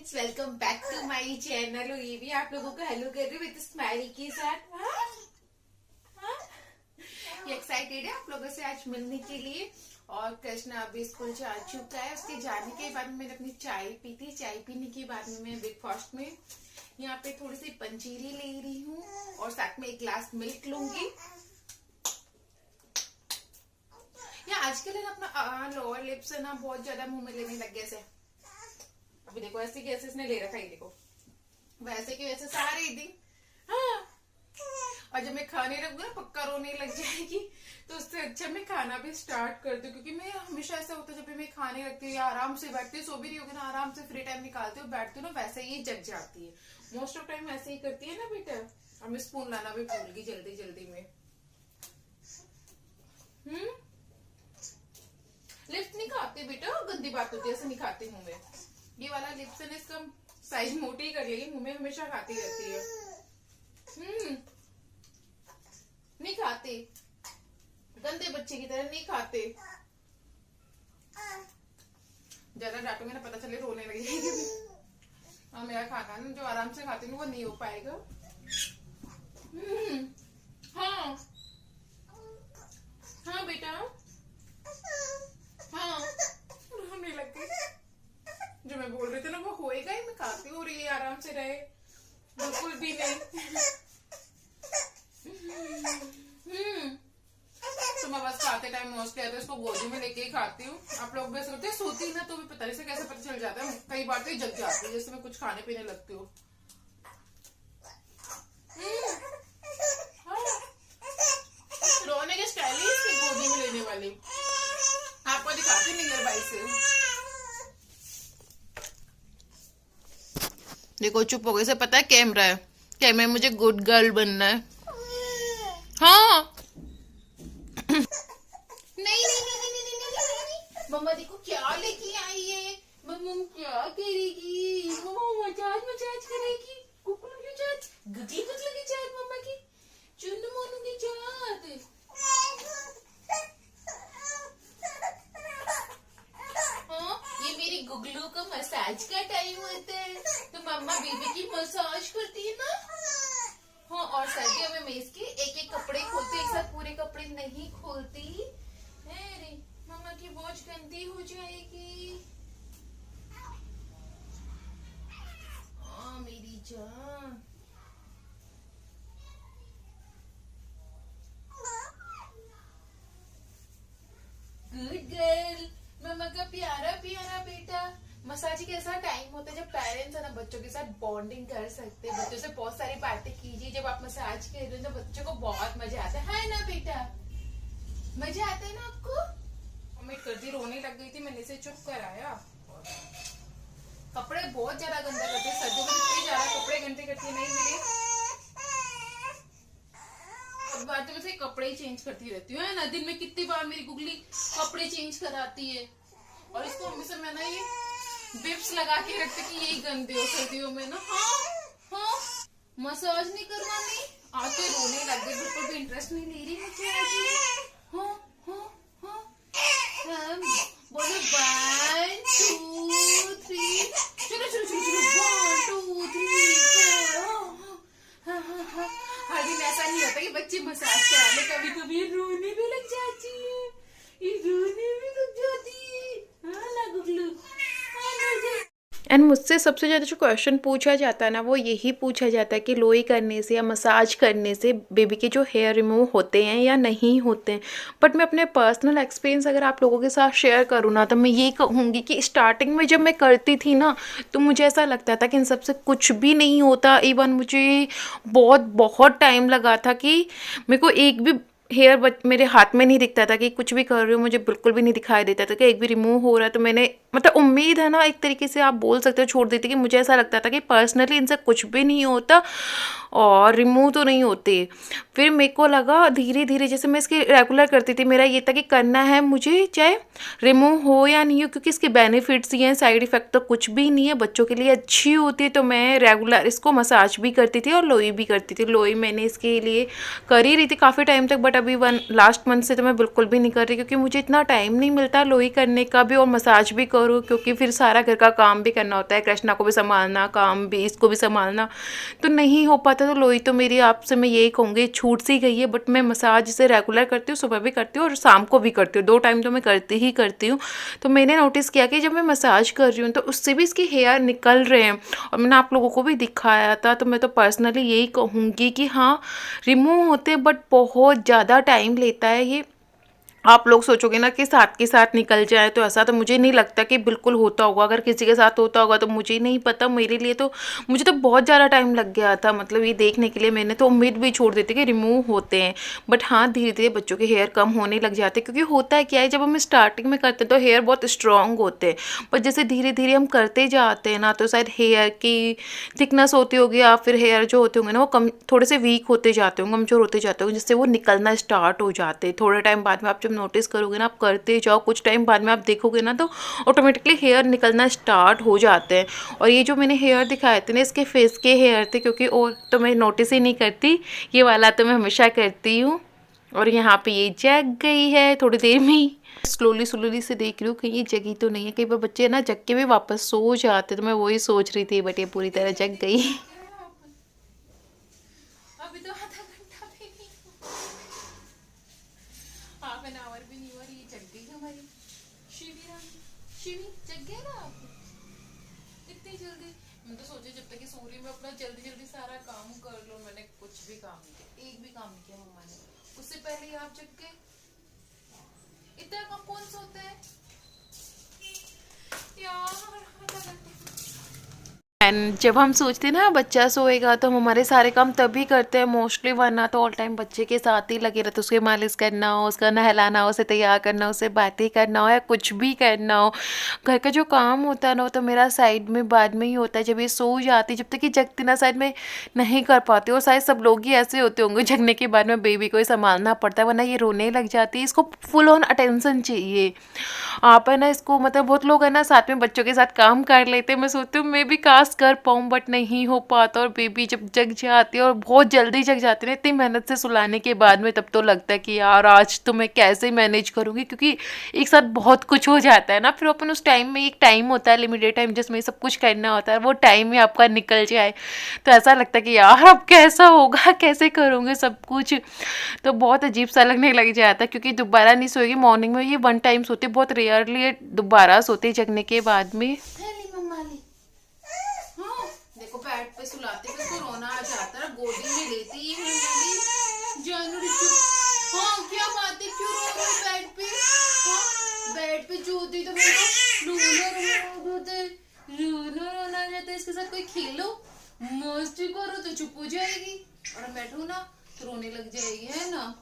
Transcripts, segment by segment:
Friends, welcome back to my channel. ये भी आप लोगों को हेलो कर रही हूँ विद स्माइल के साथ। ये एक्साइटेड है आप लोगों से आज मिलने के लिए। और कृष्ण अभी स्कूल जा चुका है। उसके जाने के बाद मैंने अपनी चाय पी थी। चाय पीने के बाद में मैं ब्रेकफास्ट में यहाँ पे थोड़ी सी पंजीरी ले रही हूँ और साथ में एक ग्लास मिल्क लूंगी। या आजकल है ना अपना लोअर लिप्स है ना बहुत ज्यादा मुंह में लेने लग गया से। अभी देखो ऐसे कैसे इसने ले रखा है, देखो वैसे की वैसे सारे दिन। हाँ। और जब मैं खाने लगूँ ना पक्का रोने लग जाएगी, तो उससे अच्छा मैं खाना भी स्टार्ट कर दूं। क्योंकि मैं हमेशा ऐसा होता है जब भी मैं खाने लगती हूँ या आराम से बैठती हूँ, सो भी रही होगी ना, आराम से फ्री टाइम निकालती हूँ बैठती हूँ ना, वैसे ही जग जाती है। मोस्ट ऑफ टाइम ऐसे ही करती है ना बेटा। और मैं स्पून लाना भी भूल गई जल्दी जल्दी में। लिप्स नहीं खाते बेटा, गंदी बात होती है, ऐसे नहीं खाती हूँ मैं। ये वाला लिप्स है ना, इसका साइज मोटी ही कर लेगी, मुंह में हमेशा खाती रहती है। नहीं खाते, गंदे बच्चे की तरह नहीं खाते। ज्यादा डांटूंगे ना पता चले रोने लगेगी। और मेरा खाना ना जो आराम से खाती हूँ वो नहीं हो पाएगा। हाँ हाँ बेटा, हाँ रोने लग गई। जो मैं बोल रही थी ना वो होएगा ही। मैं खाती हूँ और ये आराम से रहे, बिल्कुल भी नहीं। तो मैं बस खाते टाइम मोस्टली आता है इसको गोदी में लेके ही खाती हूँ। आप लोग भी सोचते सोती ना तो भी पता नहीं से कैसे पता चल जाता है। कई बार तो जग जाती है जैसे मैं कुछ खाने पीने लगती हूँ। रोने के स्टाइल ही इसकी गोदी में लेने वाली। आपको दिखाती नहीं यार भाई से। देखो चुप हो गए से, पता है कैमरा है, कैमरे में मुझे गुड गर्ल बनना है। हाँ नहीं नहीं नहीं नहीं नहीं नहीं नहीं नहीं। मम्मा देखो क्या लेके आई है। मम्मा क्या करेगी? मम्मा मजाज मजाज करेगी। कुकुल की चाट, गुगली गुगली की चाट, मम्मा की चुन्नू मोनू की चाट। हाँ ये मेरी गुगलू का मसाज का टाइम होता है, तो मम्मा बेबी की मसाज करती है ना। हाँ और सर्दियों में मैं इसके एक एक कपड़े खोलती, एक साथ पूरे कपड़े नहीं खोलती। अरे मम्मा की वॉच गंदी हो जाएगी। हाँ मेरी जान। गुड गर्ल, मम्मा का प्यारा प्यारा बेटा। मसाज एक ऐसा टाइम होता है जब पेरेंट्स है ना बच्चों के साथ बॉन्डिंग कर सकते हैं। बच्चों से बहुत सारी बातें कीजिए। जब आप मसाज कर रहे हो तो बच्चों को बहुत मजा आता है ना बेटा? मजा आता है ना आपको? उम्मीद करती रोने लग गई थी, मैंने इसे चुप कराया। कपड़े बहुत ज्यादा गंदा करते हैं सर्दियों में, इतने ज्यादा कपड़े गंदे करती नहीं मेरे। बार तो वैसे कपड़े ही चेंज करती रहती हूँ, है ना? दिन में कितनी बार मेरी गुगली कपड़े चेंज कराती है। और इसको हमेशा मैं ना ये बिप्स लगा के रखते कि यही गंदे हो सर्दियों में ना। हाँ हाँ मसाज नहीं करवानी, आते रोने लग गए, बिल्कुल भी इंटरेस्ट नहीं ले रही मुझे। हाँ हाँ हाँ बोलो 1 2 3। चलो चलो चलो चलो 1 2 3 4। हाँ हर दिन ऐसा नहीं होता कि बच्चे मसाज कराने, कभी कभी रोने भी लग जाती है। ये रोने भी लग जाती है। हाँ ना गुगलू। एंड मुझसे सबसे ज़्यादा जो क्वेश्चन पूछा जाता है ना वो यही पूछा जाता है कि लोई करने से या मसाज करने से बेबी के जो हेयर रिमूव होते हैं या नहीं होते हैं। बट मैं अपने पर्सनल एक्सपीरियंस अगर आप लोगों के साथ शेयर करूँ ना तो मैं ये कहूँगी कि स्टार्टिंग में जब मैं करती थी ना तो मुझे ऐसा लगता था कि इन सबसे कुछ भी नहीं होता। इवन मुझे बहुत टाइम लगा था कि मेरे को एक भी हेयर मेरे हाथ में नहीं दिखता था कि कुछ भी कर रही हूँ, मुझे बिल्कुल भी नहीं दिखाई देता था कि एक भी रिमूव हो रहा है। तो मैंने मतलब उम्मीद है ना एक तरीके से आप बोल सकते हो छोड़ देती कि मुझे ऐसा लगता था कि पर्सनली इनसे कुछ भी नहीं होता और रिमूव तो नहीं होते। फिर मेरे को लगा धीरे धीरे जैसे मैं इसकी रेगुलर करती थी, मेरा ये था कि करना है मुझे चाहे रिमूव हो या नहीं हो, क्योंकि इसके बेनिफिट्स ही हैं, साइड इफ़ेक्ट तो कुछ भी नहीं है, बच्चों के लिए अच्छी होती है। तो मैं रेगुलर इसको मसाज भी करती थी और लोई भी करती थी। लोई मैंने इसके लिए कर ही रही थी काफ़ी टाइम तक, बट अभी लास्ट मंथ से तो मैं बिल्कुल भी नहीं कर रही, क्योंकि मुझे इतना टाइम नहीं मिलता लोई करने का भी और मसाज भी करूँ, क्योंकि फिर सारा घर का काम भी करना होता है, कृष्णा को भी संभालना, काम भी, इसको भी संभालना, तो नहीं हो पाता। तो लोई तो मेरी आपसे मैं यही कहूँगी छूट सी गई है, बट मैं मसाज इसे रेगुलर करती हूँ, सुबह भी करती हूँ और शाम को भी करती हूँ, 2 टाइम तो मैं करती ही करती हूँ। तो मैंने नोटिस किया कि जब मैं मसाज कर रही हूँ तो उससे भी इसके हेयर निकल रहे हैं, और मैंने आप लोगों को भी दिखाया था। तो मैं तो पर्सनली यही कहूँगी कि हाँ, रिमूव होते बट बहुत ज़्यादा टाइम लेता है ये। आप लोग सोचोगे ना कि साथ के साथ निकल जाए, तो ऐसा तो मुझे नहीं लगता कि बिल्कुल होता होगा। अगर किसी के साथ होता होगा तो मुझे नहीं पता, मेरे लिए तो मुझे तो बहुत ज़्यादा टाइम लग गया था, मतलब ये देखने के लिए। मैंने तो उम्मीद भी छोड़ दी थी कि रिमूव होते हैं, बट हाँ धीरे धीरे बच्चों के हेयर कम होने लग जाते हैं, क्योंकि होता है क्या है, जब हम स्टार्टिंग में करते हैं तो हेयर बहुत स्ट्रॉन्ग होते हैं, पर जैसे धीरे धीरे हम करते जाते हैं ना, तो शायद हेयर की थिकनेस होती होगी या फिर हेयर जो होते होंगे ना वो कम, थोड़े से वीक होते जाते होंगे, कमजोर होते जाते होंगे, जिससे वो निकलना स्टार्ट हो जाते हैं। थोड़े टाइम बाद में आप जब नोटिस करोगे ना, आप करते जाओ, कुछ टाइम बाद में आप देखोगे ना तो ऑटोमेटिकली हेयर निकलना स्टार्ट हो जाते हैं। और ये जो मैंने हेयर दिखाए थे ना, इसके फेस के हेयर थे, क्योंकि और तो मैं नोटिस ही नहीं करती, ये वाला तो मैं हमेशा करती हूँ। और यहाँ पे ये जग गई है थोड़ी देर में ही, स्लोली स्लोली से देख रही हूँ कहीं ये जगी तो नहीं है। कई बार बच्चे ना जग के भी वापस सो जाते, तो मैं वही सोच रही थी, बट ये पूरी तरह जग गई। अभी तो आधा घंटा भी नहीं, हाफ एन आवर भी नहीं हुआ, ये जग गई हमारी शिवी जग गए ना आप इतनी जल्दी। मैं तो सोचे जब तक ये सो रही मैं अपना जल्दी जल्दी सारा काम कर लूं। मैंने कुछ भी काम नहीं किया, एक भी काम नहीं किया मम्मा ने, उससे पहले ही आप जग गए। इतना कम कौन सोता है यार, आधा घंटे। एंड जब हम सोचते हैं ना बच्चा सोएगा तो हम हमारे सारे काम तभी करते हैं मोस्टली, वरना तो ऑल टाइम बच्चे के साथ ही लगे रहते, उसके मालिश करना हो, उसका नहलाना हो, उसे तैयार करना हो, उसे बातें करना हो या कुछ भी करना हो। घर का जो काम होता है ना, वो तो मेरा साइड में बाद में ही होता है, जब ये सो जाती, जब तक ये जगती ना शायद मैं नहीं कर पाती। और शायद सब लोग ही ऐसे होते होंगे, जगने के बाद में बेबी को ही संभालना पड़ता है, वरना ये रोने लग जाती है, इसको फुल ऑन अटेंशन चाहिए। आप है ना इसको, मतलब बहुत लोग है ना साथ में बच्चों के साथ काम कर लेते हैं, मैं सोचती हूँ मैं भी काश कर पाऊँ, बट नहीं हो पाता। और बेबी जब जग जाती है और बहुत जल्दी जग जाती है ना, इतनी मेहनत से सुलाने के बाद में, तब तो लगता है कि यार आज तो मैं कैसे मैनेज करूँगी, क्योंकि एक साथ बहुत कुछ हो जाता है ना। फिर अपन उस टाइम में, एक टाइम होता है लिमिटेड टाइम जिसमें सब कुछ करना होता है, वो टाइम में आपका निकल जाए तो ऐसा लगता है कि यार अब कैसा होगा, कैसे करूँगे सब कुछ, तो बहुत अजीब सा लगने लग जाता है। क्योंकि दोबारा नहीं सोएगी, मॉर्निंग में ये 1 टाइम सोती, बहुत रेयरली दोबारा सोते जगने के बाद में। हाँ, देखो बेड पे सुलाते फिर तो रोना आ जाता है, गोदी में लेती ही हूँ जानू। हाँ क्या बात है, क्यों रो रही बेड पे? हाँ बेड पे जो होती तो मेरे को रोना आ जाता है। इसके साथ कोई खेलो मस्ती करो तो चुप हो जाएगी, और बैठो ना तो रोने लग जाएगी, है ना।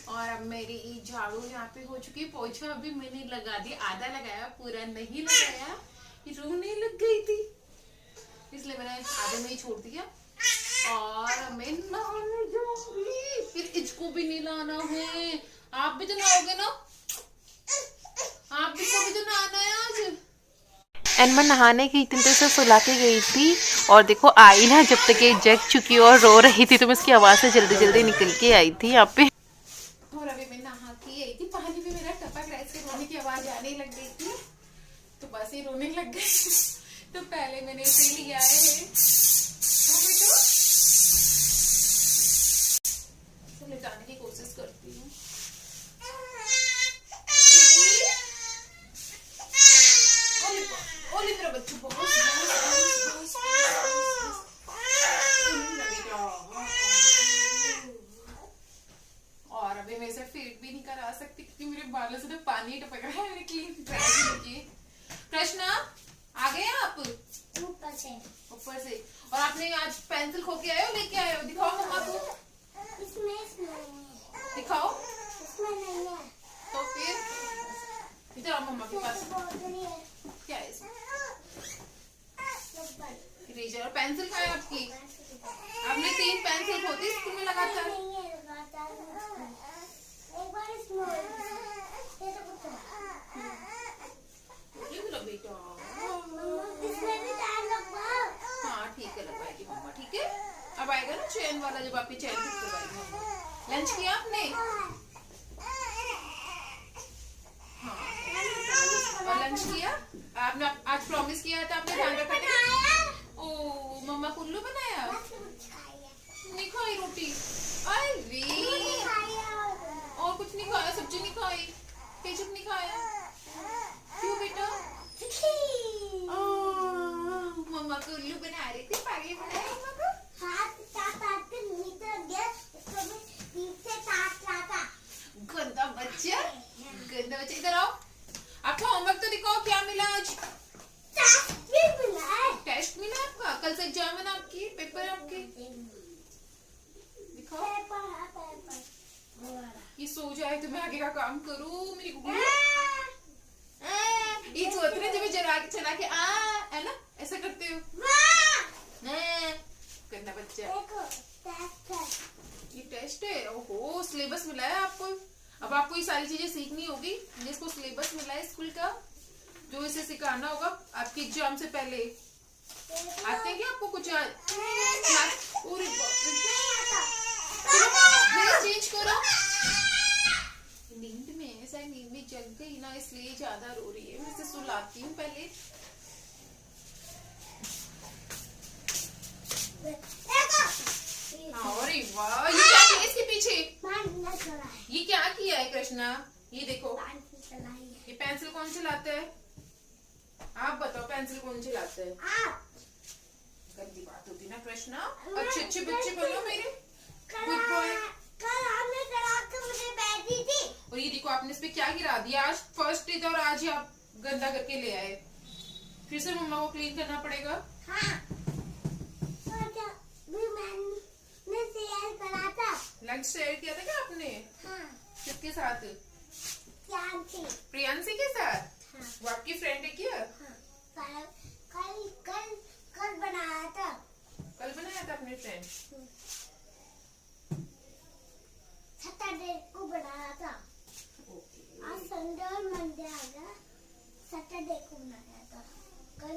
और अब मेरी झाड़ू यहाँ पे हो चुकी है, पोछा अभी मैंने लगा दिया, आधा लगाया, पूरा नहीं लगाया, रोने लग गई थी इसलिए मैंने आधे में ही छोड़ दिया। और मैं नहाने जाऊंगी, फिर इसको भी नहलाना है। आप भी तो नहाओगे ना, आप भी को भी तो नहाना है आज। एंड मैं नहाने गई थी तो इसे सुला के गई थी, और देखो आई ना, जब तक ये जग चुकी और रो रही थी तो मैं इसकी आवाज़ से जल्दी जल्दी निकल के आई थी यहाँ पे। और अभी मैं नहा के आई थी, पानी भी मेरा टपक रहा है, इसके रोने की आवाज आने लग गई थी तो बस ये रोने लग गई। तो पहले मैंने इसे लिया है, तो लिटाने की कोशिश करती हूँ। ओली मेरा बच्चू बहुत और अभी मैं इसे फेड भी नहीं करा सकती क्योंकि मेरे बालों से तो पानी टपक रहा है, मैंने क्लीन ड्राई किए। कृष्णा आ गए आप ऊपर से और आपने आज पेंसिल खो के आए हो, लेके आए हो, दिखाओ मम्मा को। दिखाओ तो फिर इधर आओ मम्मा के पास। क्या है इसमें? इरेजर और पेंसिल कहाँ है आपकी? आपने 3 पेंसिल खोती स्कूल में लगातार। करवाई मम्मा। लंच किया आपने? हाँ। और लंच किया आपने? आज प्रॉमिस किया था आपने, ध्यान रखा था। ओ मम्मा को उल्लू बनाया? नहीं खाई रोटी? अरे और कुछ नहीं खाया? सब्जी नहीं खाई? केचप नहीं खाया? क्यों बेटा? मम्मा को उल्लू बना रही थी, पागल बनाया मम्मा को। गंदा बच्चा, गंदा बच्चा। इधर आओ, आपका होमवर्क तो दिखाओ, क्या मिला आज? टेस्ट मिला आपका? कल से एग्जाम है ना आपकी, पेपर है आपके। दिखाओ। ये सो जाए तो मैं आगे का काम करूँ। मेरी गुगली ये सोच रहे जब जरा के चला के है ना, ऐसा करते हो। गंदा बच्चा। ये टेस्ट है? ओहो, सिलेबस मिला है आपको। अब आपको ये सारी चीजें सीखनी होगी, जिसको सिलेबस मिला है स्कूल का, जो इसे सिखाना होगा आपके एग्जाम से पहले। आते हैं क्या आपको कुछ? चेंज करो। नींद में ऐसा, नींद में जग गई ना, इसलिए ज्यादा रो रही है। मैं इसे सुलाती हूँ पहले। अरे वाह, ये क्या किया इसके पीछे? ये क्या किया है कृष्णा? ये देखो, ये पेंसिल कौन चलाता है? आप बताओ, पेंसिल कौन चलाता है? गंदी बात होती ना कृष्णा। अच्छे अच्छे बच्चे बनो मेरे, गुड बॉय। और ये देखो, आपने इस पे क्या गिरा दिया? आज फर्स्ट डे था और आज ही आप गंदा करके ले आए। फिर से मम्मा को क्लीन करना पड़ेगा। लंच शेयर किया था क्या आपने? किसके साथ? प्रियांशी के साथ। वो आपकी फ्रेंड है क्या? कल बनाया था। कल बनाया था अपने फ्रेंड? सैटरडे को बनाया था। आज संडे और मंडे आ गया, सैटरडे को बनाया था। कल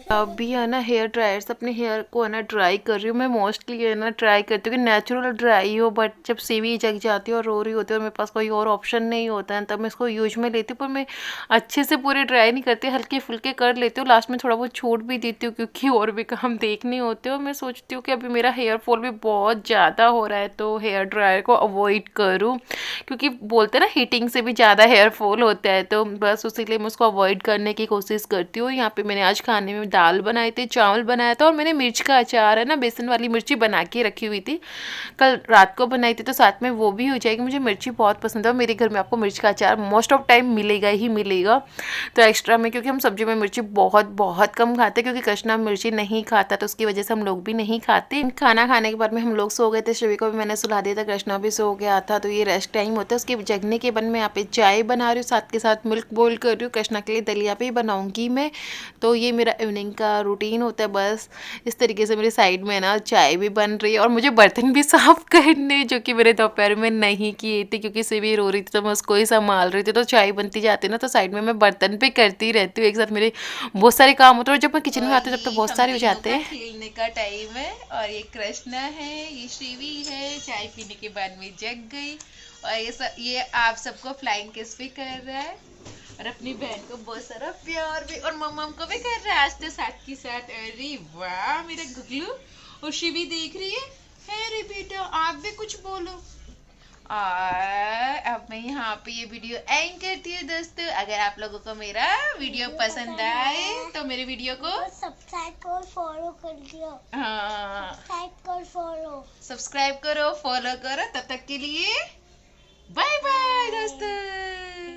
अभी है ना हेयर ड्रायर से अपने हेयर को है ना ड्राई कर रही हूँ। मैं मोस्टली है ना ट्राई करती हूँ कि नेचुरल ड्राई हो, बट जब सीवी जग जाती है और रो रही होती है और मेरे पास कोई और ऑप्शन नहीं होता है, तब मैं इसको यूज में लेती हूँ। पर मैं अच्छे से पूरे ड्राई नहीं करती, हल्के फुल्के कर लेती हूँ। लास्ट में थोड़ा बहुत छूट भी देती हूँ क्योंकि और भी काम देखने होते हो। मैं सोचती हूँ कि अभी मेरा हेयर फॉल भी बहुत ज़्यादा हो रहा है, तो हेयर ड्रायर को अवॉइड करूँ, क्योंकि बोलते हैं ना हीटिंग से भी ज़्यादा हेयर फॉल होता है। तो बस उसी लिए मैं उसको अवॉइड करने की कोशिश करती हूँ। यहाँ पे मैंने आज खाने में दाल बनाई थी, चावल बनाया था और मैंने मिर्च का अचार है ना, बेसन वाली मिर्ची बना के रखी हुई थी, कल रात को बनाई थी, तो साथ में वो भी हो जाएगी। मुझे मिर्ची बहुत पसंद है और मेरे घर में आपको मिर्च का अचार मोस्ट ऑफ टाइम मिलेगा ही मिलेगा। तो एक्स्ट्रा में, क्योंकि हम सब्जी में मिर्ची बहुत बहुत कम खाते हैं, क्योंकि कृष्णा मिर्ची नहीं खाता, तो उसकी वजह से हम लोग भी नहीं खाते। खाना खाने के बाद में हम लोग सो गए थे, शिवी को भी मैंने सुला दिया था, कृष्णा भी सो गया था। तो ये रेस्ट टाइम होता है। उसके जगने के बाद मैं यहाँ पे चाय बना रही हूँ, साथ के साथ मिल्क बॉईल कर रही हूँ। कृष्णा के लिए दलिया भी बनाऊंगी मैं। तो ये मेरा इवनिंग का रूटीन होता है। बस इस तरीके से मेरी साइड में ना चाय भी बन रही है और मुझे बर्तन भी साफ करने, जो कि मेरे दोपहर में नहीं किए थे क्योंकि शिवी रो रही थी, तो मैं उसको ही संभाल रही थी। तो चाय बनती जाती है ना, तो साइड में मैं बर्तन पे करती रहती हूँ। एक साथ मेरे बहुत सारे काम होते हैं और जब मैं किचन में आती हूँ तब तो बहुत सारे हो जाते हैं। खेलने का टाइम है और ये कृष्णा है, ये शिवी है, चाय पीने के बाद में जग गई और ये आप सबको फ्लाइंग किस भी कर रहा है और अपनी बहन को बहुत सारा प्यार भी, और मम्मा को भी कर रहा है आज तो साथ के साथ। अरे वाह मेरा गुगलू। और शिवी देख रही है। अरे बेटा आप भी कुछ बोलो। अब मैं यहाँ पे ये वीडियो एंड करती हूँ दोस्तों। अगर आप लोगों को मेरा वीडियो पसंद आए तो मेरे वीडियो को सब्सक्राइब और फॉलो कर दियो। हाँ, सब्सक्राइब करो, फॉलो करो। तब तक के लिए बाय बाय दोस्तों।